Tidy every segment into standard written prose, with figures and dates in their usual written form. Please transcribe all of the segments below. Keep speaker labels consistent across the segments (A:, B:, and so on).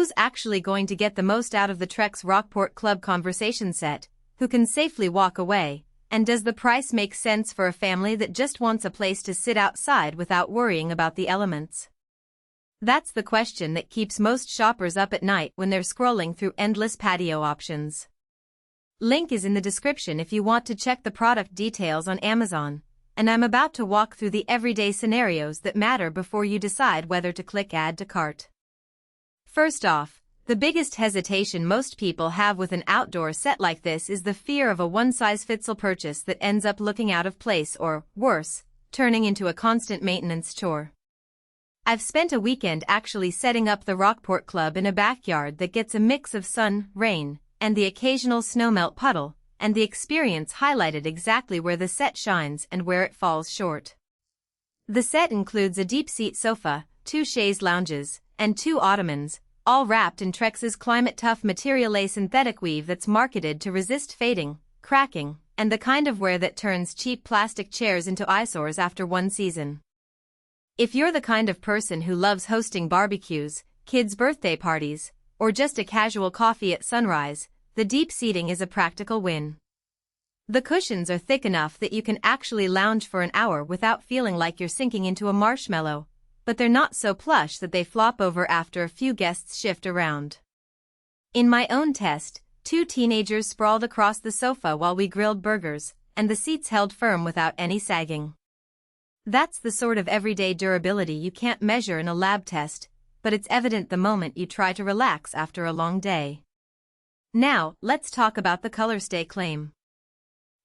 A: who's actually going to get the most out of the Trex Rockport Club conversation set, who can safely walk away, and does the price make sense for a family that just wants a place to sit outside without worrying about the elements? That's the question that keeps most shoppers up at night when they're scrolling through endless patio options. Link is in the description if you want to check the product details on Amazon, and I'm about to walk through the everyday scenarios that matter before you decide whether to click Add to Cart. First off, the biggest hesitation most people have with an outdoor set like this is the fear of a one-size-fits-all purchase that ends up looking out of place or, worse, turning into a constant maintenance chore. I've spent a weekend actually setting up the Rockport Club in a backyard that gets a mix of sun, rain, and the occasional snowmelt puddle, and the experience highlighted exactly where the set shines and where it falls short. The set includes a deep-seat sofa, 2 chaise lounges, and 2 ottomans, all wrapped in Trex's Climatetuff material synthetic weave that's marketed to resist fading, cracking, and the kind of wear that turns cheap plastic chairs into eyesores after one season. If you're the kind of person who loves hosting barbecues, kids' birthday parties, or just a casual coffee at sunrise, the deep seating is a practical win. The cushions are thick enough that you can actually lounge for an hour without feeling like you're sinking into a marshmallow, but they're not so plush that they flop over after a few guests shift around. In my own test, 2 teenagers sprawled across the sofa while we grilled burgers, and the seats held firm without any sagging. That's the sort of everyday durability you can't measure in a lab test, but it's evident the moment you try to relax after a long day. Now, let's talk about the Colorstay claim.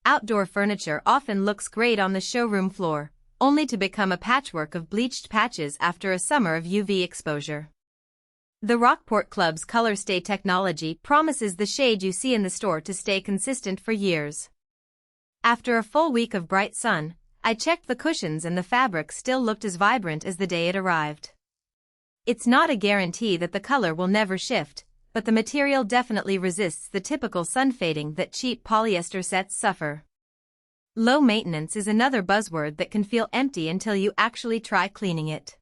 A: Outdoor furniture often looks great on the showroom floor, only to become a patchwork of bleached patches after a summer of UV exposure. The Rockport Club's Colorstay technology promises the shade you see in the store to stay consistent for years. After a full week of bright sun, I checked the cushions and the fabric still looked as vibrant as the day it arrived. It's not a guarantee that the color will never shift, but the material definitely resists the typical sun fading that cheap polyester sets suffer. Low maintenance is another buzzword that can feel empty until you actually try cleaning it.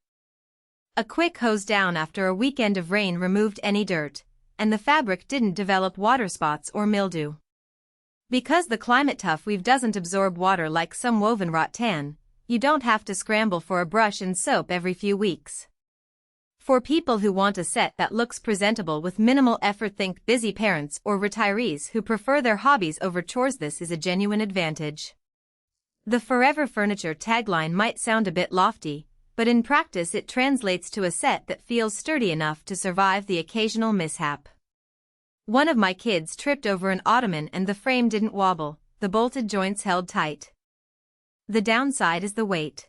A: A quick hose down after a weekend of rain removed any dirt, and the fabric didn't develop water spots or mildew. Because the Climatetuff weave doesn't absorb water like some woven rattan, you don't have to scramble for a brush and soap every few weeks. For people who want a set that looks presentable with minimal effort, think busy parents or retirees who prefer their hobbies over chores, this is a genuine advantage. The Forever Furniture tagline might sound a bit lofty, but in practice it translates to a set that feels sturdy enough to survive the occasional mishap. One of my kids tripped over an ottoman and the frame didn't wobble, the bolted joints held tight. The downside is the weight.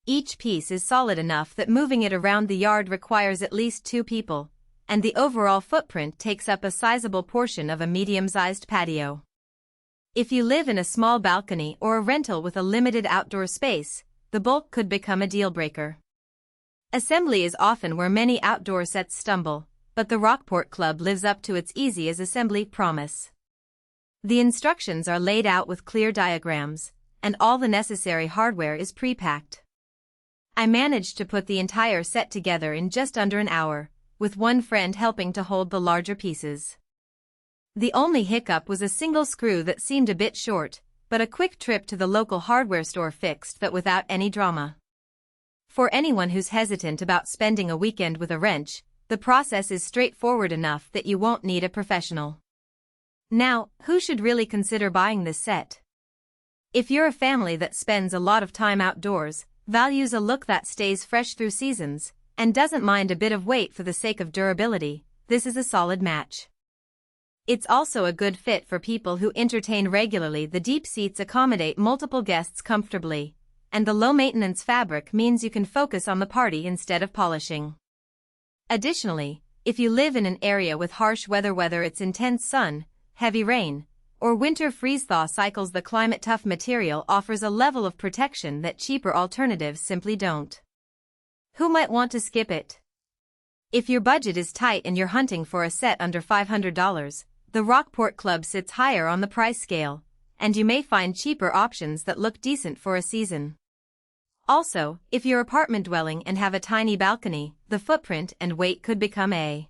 A: Each piece is solid enough that moving it around the yard requires at least 2 people, and the overall footprint takes up a sizable portion of a medium-sized patio. If you live in a small balcony or a rental with a limited outdoor space, the bulk could become a deal-breaker. Assembly is often where many outdoor sets stumble, but the Rockport Club lives up to its easy as assembly promise. The instructions are laid out with clear diagrams, and all the necessary hardware is pre-packed. I managed to put the entire set together in just under an hour, with one friend helping to hold the larger pieces. The only hiccup was a single screw that seemed a bit short, but a quick trip to the local hardware store fixed that without any drama. For anyone who's hesitant about spending a weekend with a wrench, the process is straightforward enough that you won't need a professional. Now, who should really consider buying this set? If you're a family that spends a lot of time outdoors, values a look that stays fresh through seasons, and doesn't mind a bit of weight for the sake of durability, this is a solid match. It's also a good fit for people who entertain regularly. The deep seats accommodate multiple guests comfortably, and the low-maintenance fabric means you can focus on the party instead of polishing. Additionally, if you live in an area with harsh weather, whether it's intense sun, heavy rain, or winter freeze-thaw cycles, the Climatetuff material offers a level of protection that cheaper alternatives simply don't. Who might want to skip it? If your budget is tight and you're hunting for a set under $500, the Rockport Club sits higher on the price scale, and you may find cheaper options that look decent for a season. Also, if you're apartment dwelling and have a tiny balcony, the footprint and weight could become a